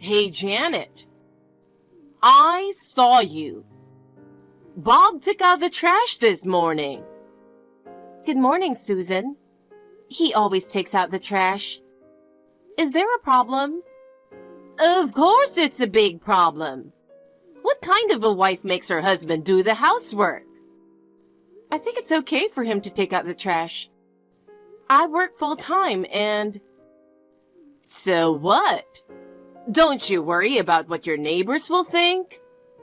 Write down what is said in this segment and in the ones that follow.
Hey, Janet, I saw you. Bob took out the trash this morning. Good morning, Susan. He always takes out the trash. Is there a problem? Of course it's a big problem. What kind of a wife makes her husband do the housework? I think it's okay for him to take out the trash. I work full-time and... So what? Don't you worry about what your neighbors will think.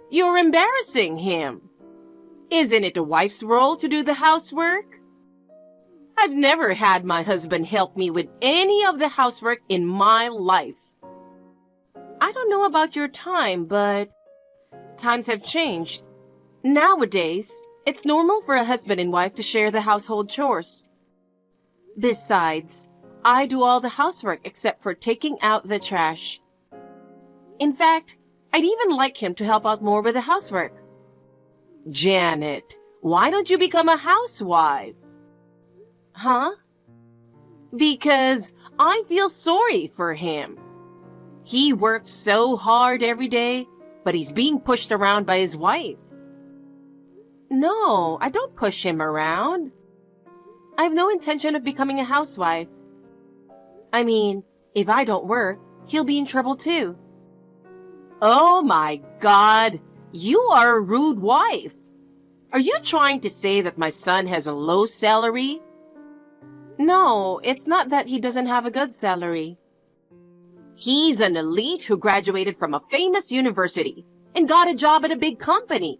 You're embarrassing him. Isn't it a wife's role to do the housework? I've never had my husband help me with any of the housework in my life. I don't know about your time, but times have changed. Nowadays, it's normal for a husband and wife to share the household chores. Besides, I do all the housework except for taking out the trash. In fact, I'd even like him to help out more with the housework. Janet, why don't you become a housewife? Huh? Because I feel sorry for him. He works so hard every day, but he's being pushed around by his wife. No, I don't push him around. I have no intention of becoming a housewife. I mean, if I don't work, he'll be in trouble too. Oh my God, you are a rude wife. Are you trying to say that my son has a low salary? No, it's not that he doesn't have a good salary. He's an elite who graduated from a famous university and got a job at a big company.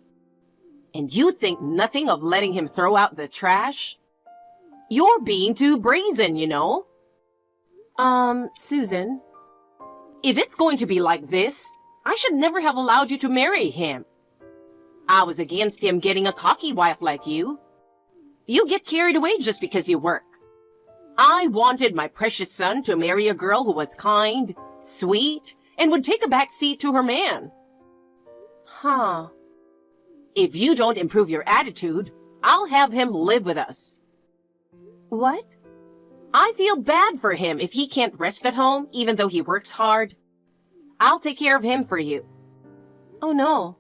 And you think nothing of letting him throw out the trash? You're being too brazen, you know. Susan. If it's going to be like this, I should never have allowed you to marry him. I was against him getting a cocky wife like you. You get carried away just because you work. I wanted my precious son to marry a girl who was kind, sweet, and would take a back seat to her man. Huh. If you don't improve your attitude, I'll have him live with us. What? I feel bad for him if he can't rest at home, even though he works hard. I'll take care of him for you. Oh no.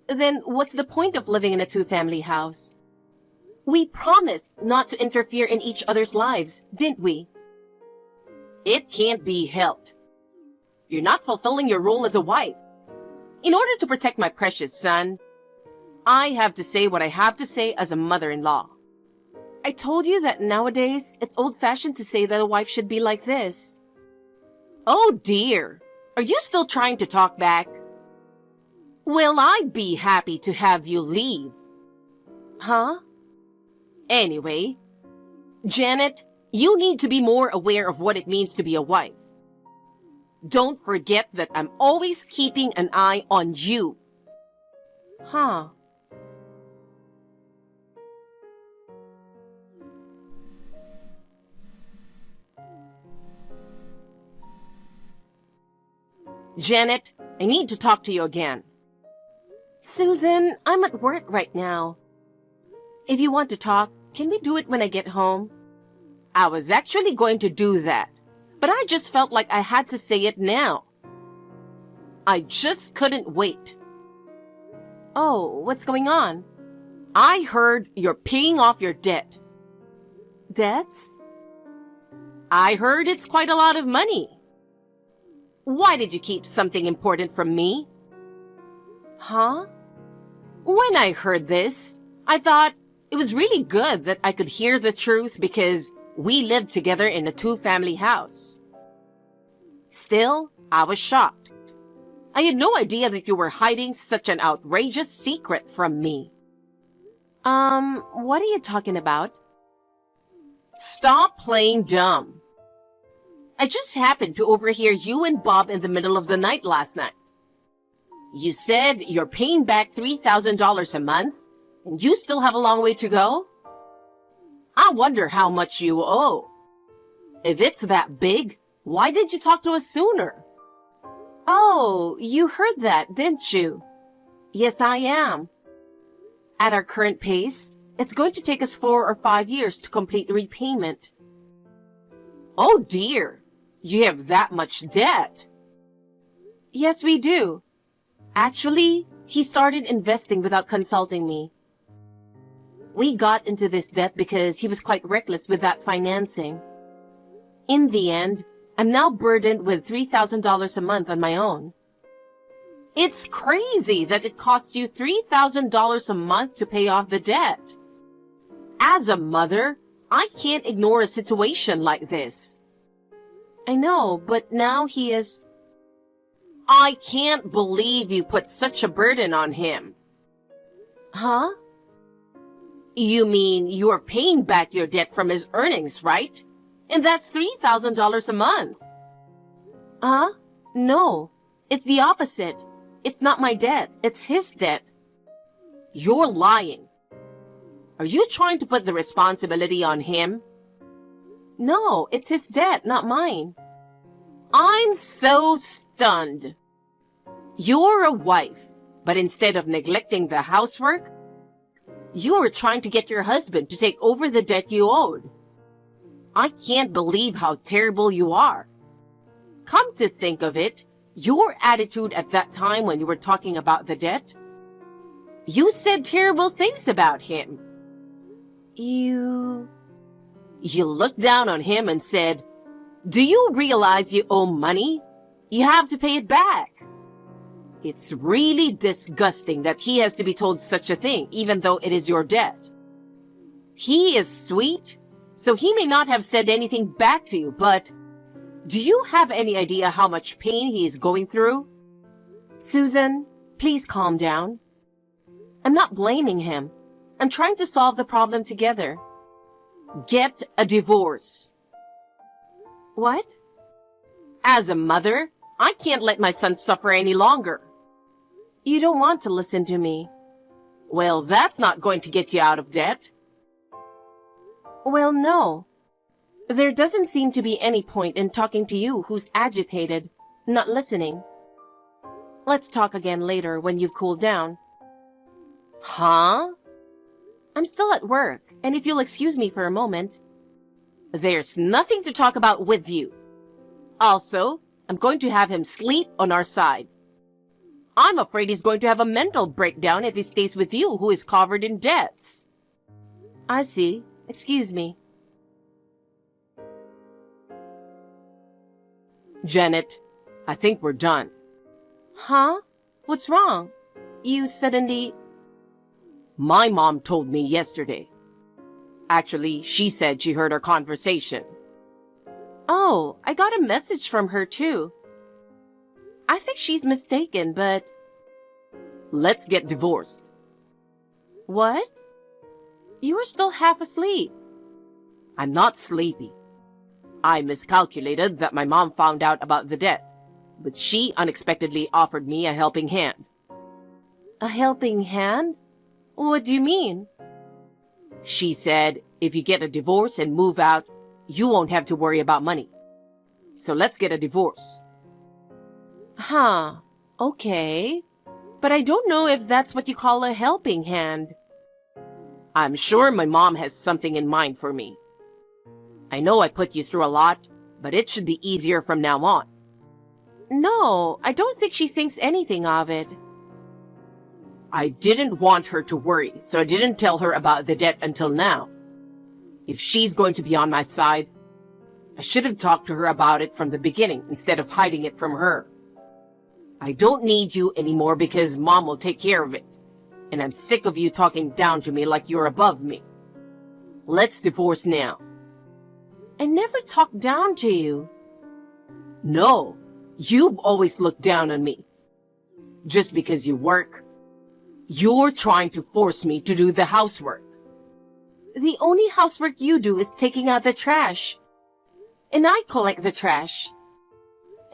Then what's the point of living in a two-family house? We promised not to interfere in each other's lives, didn't we? It can't be helped. You're not fulfilling your role as a wife. In order to protect my precious son, I have to say what I have to say as a mother-in-law. I told you that nowadays, it's old-fashioned to say that a wife should be like this. Oh dear, are you still trying to talk back? Well, I'd be happy to have you leave. Huh? Anyway, Janet, you need to be more aware of what it means to be a wife. Don't forget that I'm always keeping an eye on you. Huh. Janet, I need to talk to you again. Susan, I'm at work right now. If you want to talk, can we do it when I get home? I was actually going to do that, but I just felt like I had to say it now. I just couldn't wait. Oh, what's going on? I heard you're paying off your debt. Debts? I heard it's quite a lot of money. Why did you keep something important from me? Huh? When I heard this, I thought it was really good that I could hear the truth because we lived together in a two-family house. Still, I was shocked. I had no idea that you were hiding such an outrageous secret from me. What are you talking about? Stop playing dumb. I just happened to overhear you and Bob in the middle of the night last night. You said you're paying back $3,000 a month, and you still have a long way to go? I wonder how much you owe. If it's that big, why didn't you talk to us sooner? Oh, you heard that, didn't you? Yes, I am. At our current pace, it's going to take us 4 or 5 years to complete the repayment. Oh dear, you have that much debt. Yes, we do. Actually, he started investing without consulting me. We got into this debt because he was quite reckless with that financing. In the end, I'm now burdened with $3,000 a month on my own. It's crazy that it costs you $3,000 a month to pay off the debt. As a mother, I can't ignore a situation like this. I know, but now he is... I can't believe you put such a burden on him. Huh? You mean you're paying back your debt from his earnings, right? And that's $3,000 a month. Huh? No, it's the opposite. It's not my debt, it's his debt. You're lying. Are you trying to put the responsibility on him? No, it's his debt, not mine. I'm so stunned. You're a wife, but instead of neglecting the housework, you're trying to get your husband to take over the debt you owed. I can't believe how terrible you are. Come to think of it, your attitude at that time when you were talking about the debt, you said terrible things about him. You looked down on him and said, "Do you realize you owe money? You have to pay it back." It's really disgusting that he has to be told such a thing, even though it is your debt. He is sweet, so he may not have said anything back to you, but do you have any idea how much pain he is going through? Susan, please calm down. I'm not blaming him. I'm trying to solve the problem together. Get a divorce. What? As a mother, I can't let my son suffer any longer. You don't want to listen to me. Well, that's not going to get you out of debt. Well, no. There doesn't seem to be any point in talking to you who's agitated, not listening. Let's talk again later when you've cooled down. Huh? I'm still at work, and if you'll excuse me for a moment. There's nothing to talk about with you. Also, I'm going to have him sleep on our side. I'm afraid he's going to have a mental breakdown if he stays with you, who is covered in debts. I see. Excuse me. Janet, I think we're done. Huh? What's wrong? You suddenly... My mom told me yesterday. Actually, she said she heard our conversation. Oh, I got a message from her too. I think she's mistaken, but... Let's get divorced. What? You were still half asleep. I'm not sleepy. I miscalculated that my mom found out about the debt, but she unexpectedly offered me a helping hand. A helping hand? What do you mean? She said, if you get a divorce and move out, you won't have to worry about money. So let's get a divorce. Huh, okay. But I don't know if that's what you call a helping hand. I'm sure my mom has something in mind for me. I know I put you through a lot, but it should be easier from now on. No, I don't think she thinks anything of it. I didn't want her to worry, so I didn't tell her about the debt until now. If she's going to be on my side, I should have talked to her about it from the beginning instead of hiding it from her. I don't need you anymore because Mom will take care of it, and I'm sick of you talking down to me like you're above me. Let's divorce now. I never talked down to you. No, you've always looked down on me. Just because you work, you're trying to force me to do the housework. The only housework you do is taking out the trash. And I collect the trash.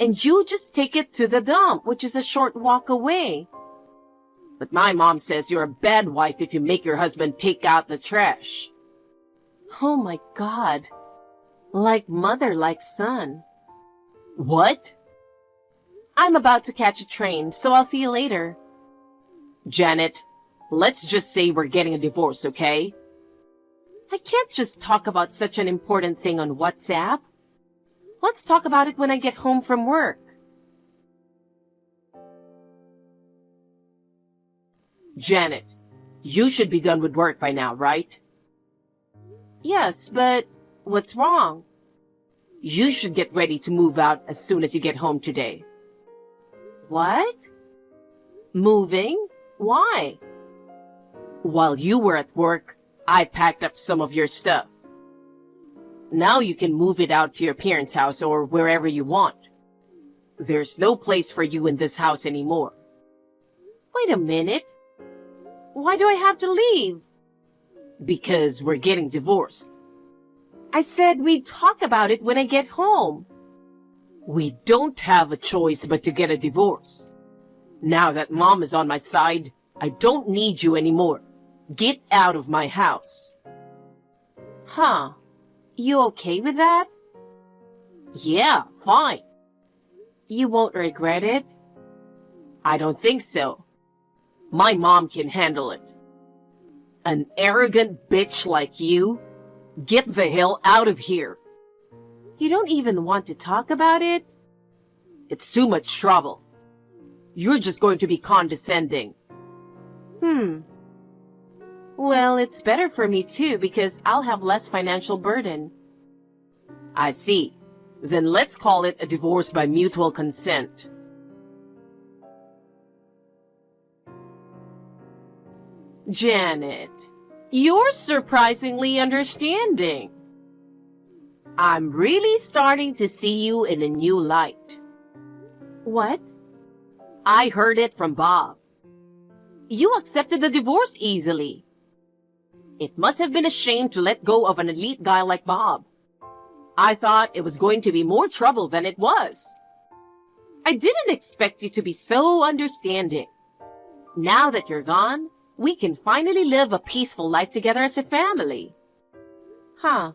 And you just take it to the dump, which is a short walk away. But my mom says you're a bad wife if you make your husband take out the trash. Oh my God. Like mother, like son. What? I'm about to catch a train, so I'll see you later. Janet, let's just say we're getting a divorce, okay? I can't just talk about such an important thing on WhatsApp. Let's talk about it when I get home from work. Janet, you should be done with work by now, right? Yes, but what's wrong? You should get ready to move out as soon as you get home today. What? Moving? Why? While you were at work, I packed up some of your stuff. Now you can move it out to your parents' house or wherever you want. There's no place for you in this house anymore. Wait a minute. Why do I have to leave? Because we're getting divorced. I said we'd talk about it when I get home. We don't have a choice but to get a divorce. Now that Mom is on my side, I don't need you anymore. Get out of my house. Huh. You okay with that? Yeah, fine. You won't regret it? I don't think so. My mom can handle it. An arrogant bitch like you? Get the hell out of here. You don't even want to talk about it? It's too much trouble. You're just going to be condescending. Well, it's better for me too because I'll have less financial burden. I see. Then let's call it a divorce by mutual consent. Janet, you're surprisingly understanding. I'm really starting to see you in a new light. What? I heard it from Bob. You accepted the divorce easily. It must have been a shame to let go of an elite guy like Bob. I thought it was going to be more trouble than it was. I didn't expect you to be so understanding. Now that you're gone, we can finally live a peaceful life together as a family. Huh.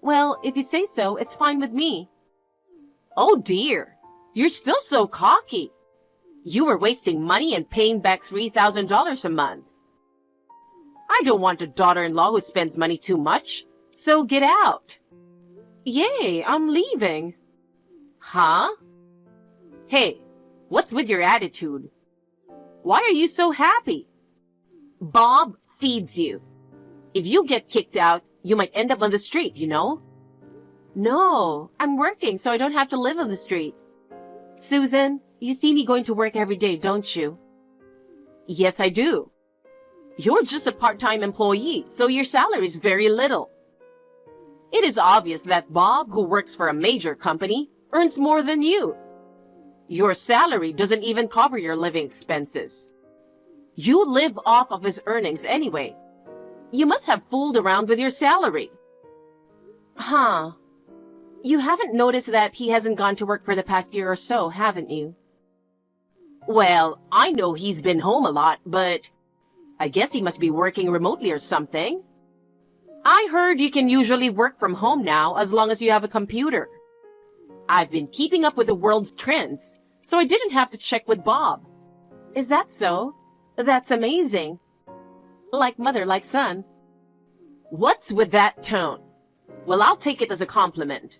Well, if you say so, it's fine with me. Oh dear, you're still so cocky. You were wasting money and paying back $3,000 a month. I don't want a daughter-in-law who spends money too much, so get out. Yay, I'm leaving. Huh? Hey, what's with your attitude? Why are you so happy? Bob feeds you. If you get kicked out, you might end up on the street, you know? No, I'm working so I don't have to live on the street. Susan, you see me going to work every day, don't you? Yes, I do. You're just a part-time employee, so your salary is very little. It is obvious that Bob, who works for a major company, earns more than you. Your salary doesn't even cover your living expenses. You live off of his earnings anyway. You must have fooled around with your salary. Huh. You haven't noticed that he hasn't gone to work for the past year or so, haven't you? Well, I know he's been home a lot, but I guess he must be working remotely or something. I heard you can usually work from home now as long as you have a computer. I've been keeping up with the world's trends, so I didn't have to check with Bob. Is that so? That's amazing. Like mother, like son. What's with that tone? Well, I'll take it as a compliment.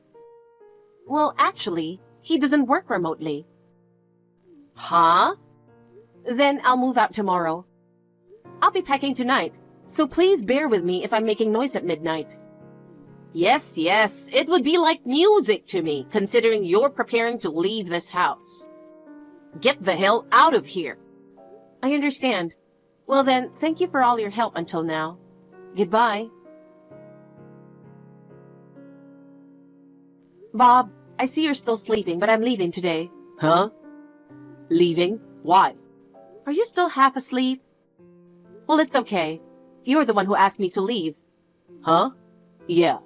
Well, actually, he doesn't work remotely. Huh? Then I'll move out tomorrow. I'll be packing tonight, so please bear with me if I'm making noise at midnight. Yes, yes, it would be like music to me, considering you're preparing to leave this house. Get the hell out of here. I understand. Well then, thank you for all your help until now. Goodbye. Bob, I see you're still sleeping, but I'm leaving today. Huh? Leaving? Why? Are you still half asleep? Well, it's okay. You're the one who asked me to leave. Huh? Yeah.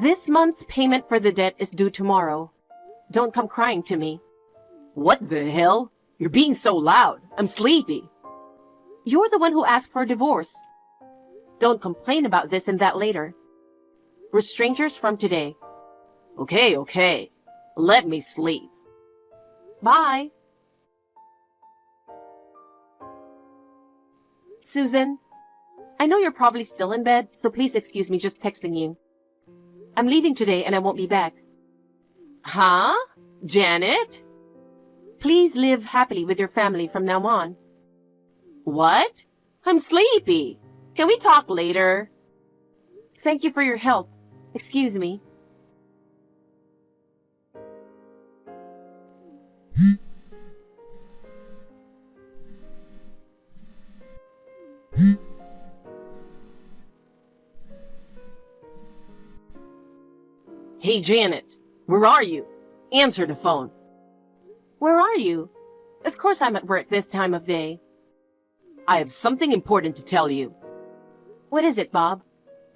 This month's payment for the debt is due tomorrow. Don't come crying to me. What the hell? You're being so loud. I'm sleepy. You're the one who asked for a divorce. Don't complain about this and that later. We're strangers from today. Okay. Let me sleep. Bye. Susan, I know you're probably still in bed, so please excuse me just texting you. I'm leaving today and I won't be back. Huh? Janet? Please live happily with your family from now on. What? I'm sleepy. Can we talk later? Thank you for your help. Excuse me. Hey, Janet, where are you? Answer the phone. Where are you? Of course I'm at work this time of day. I have something important to tell you. What is it, Bob?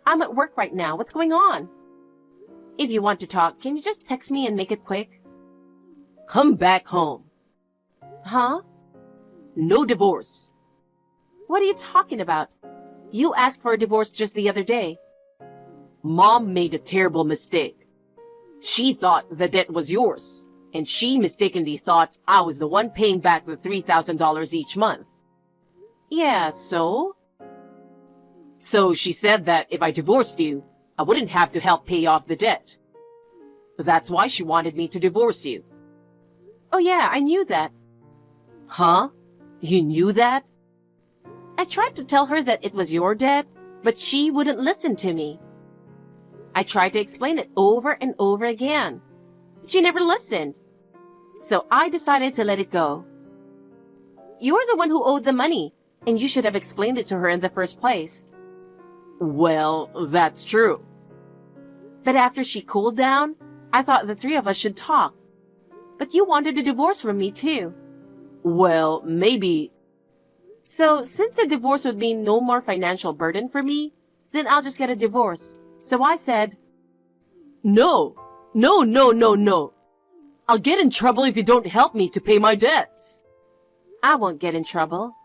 I'm at work right now. What's going on? If you want to talk, can you just text me and make it quick? Come back home. Huh? No divorce. What are you talking about? You asked for a divorce just the other day. Mom made a terrible mistake. She thought the debt was yours, and she mistakenly thought I was the one paying back the $3,000 each month. Yeah, so? So she said that if I divorced you, I wouldn't have to help pay off the debt. That's why she wanted me to divorce you. Oh yeah, I knew that. Huh? You knew that? I tried to tell her that it was your debt, but she wouldn't listen to me. I tried to explain it over and over again. She never listened. So I decided to let it go. You're the one who owed the money, and you should have explained it to her in the first place. Well, that's true. But after she cooled down, I thought the three of us should talk. But you wanted a divorce from me too. Well, maybe. So since a divorce would mean no more financial burden for me, then I'll just get a divorce. So I said, No. No. I'll get in trouble if you don't help me to pay my debts. I won't get in trouble.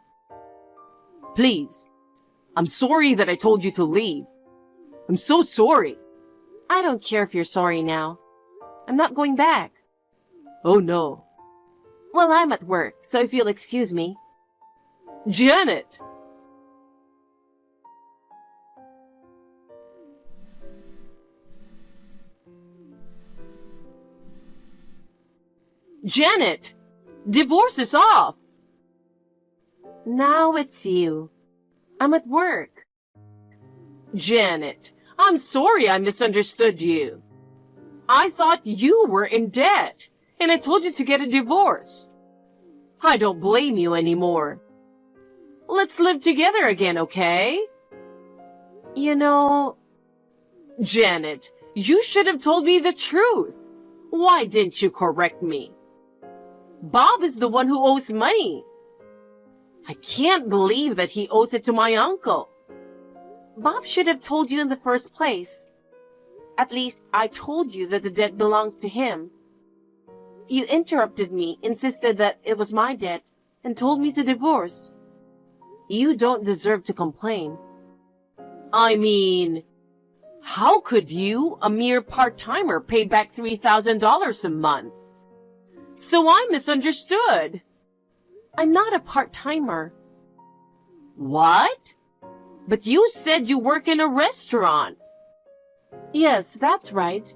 Please. I'm sorry that I told you to leave. I'm so sorry. I don't care if you're sorry now. I'm not going back. Oh no. Well, I'm at work, so if you'll excuse me. Janet! Janet! Divorce is off! Now it's you. I'm at work. Janet, I'm sorry I misunderstood you. I thought you were in debt, and I told you to get a divorce. I don't blame you anymore. Let's live together again, okay? You know... Janet, you should have told me the truth. Why didn't you correct me? Bob is the one who owes money. I can't believe that he owes it to my uncle. Bob should have told you in the first place. At least, I told you that the debt belongs to him. You interrupted me, insisted that it was my debt, and told me to divorce. You don't deserve to complain. I mean, how could you, a mere part-timer, pay back $3,000 a month? So I misunderstood. I'm not a part-timer. What? But you said you work in a restaurant. Yes, that's right.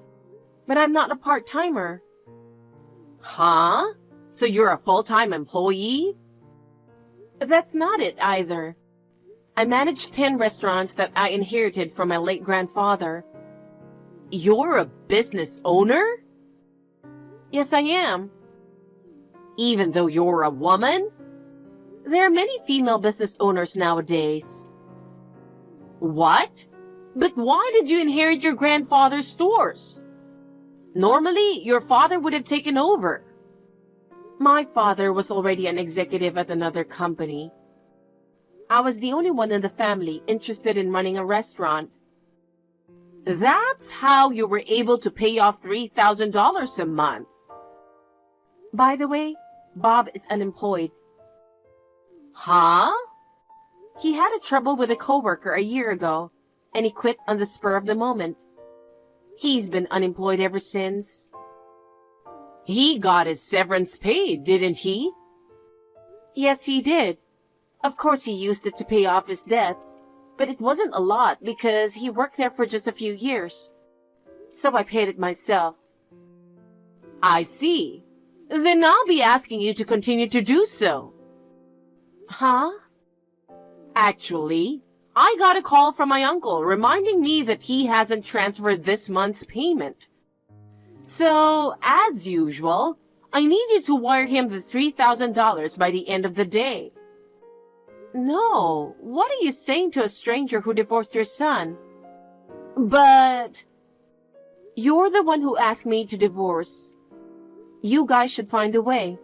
But I'm not a part-timer. Huh? So you're a full-time employee? That's not it either. I manage 10 restaurants that I inherited from my late grandfather. You're a business owner? Yes, I am. Even though you're a woman? There are many female business owners nowadays. What? But why did you inherit your grandfather's stores? Normally, your father would have taken over. My father was already an executive at another company. I was the only one in the family interested in running a restaurant. That's how you were able to pay off $3,000 a month. By the way, Bob is unemployed. Huh? He had a trouble with a coworker a year ago, and he quit on the spur of the moment. He's been unemployed ever since. He got his severance paid, didn't he? Yes, he did. Of course, he used it to pay off his debts, but it wasn't a lot because he worked there for just a few years. So I paid it myself. I see. Then I'll be asking you to continue to do so. Huh? Actually, I got a call from my uncle reminding me that he hasn't transferred this month's payment. So, as usual, I need you to wire him the $3,000 by the end of the day. No, what are you saying to a stranger who divorced your son? But you're the one who asked me to divorce. You guys should find a way.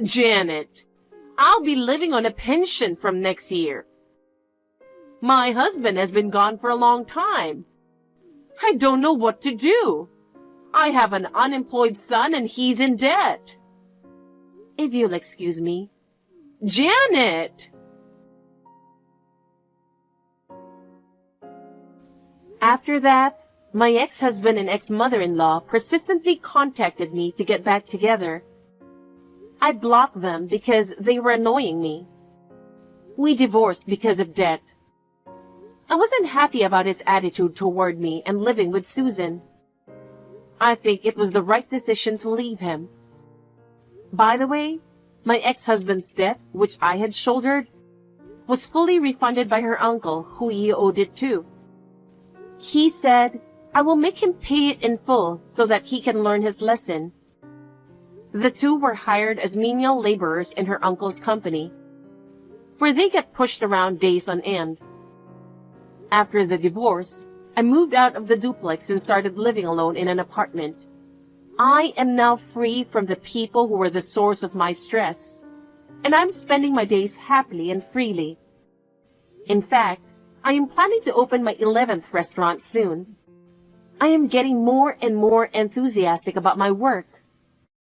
Janet, I'll be living on a pension from next year. My husband has been gone for a long time. I don't know what to do. I have an unemployed son and he's in debt. If you'll excuse me. Janet! After that, my ex-husband and ex-mother-in-law persistently contacted me to get back together. I blocked them because they were annoying me. We divorced because of debt. I wasn't happy about his attitude toward me and living with Susan. I think it was the right decision to leave him. By the way, my ex-husband's debt, which I had shouldered, was fully refunded by her uncle, who he owed it to. He said, I will make him pay it in full so that he can learn his lesson. The two were hired as menial laborers in her uncle's company, where they get pushed around days on end. After the divorce, I moved out of the duplex and started living alone in an apartment. I am now free from the people who were the source of my stress, and I'm spending my days happily and freely. In fact, I am planning to open my 11th restaurant soon. I am getting more and more enthusiastic about my work.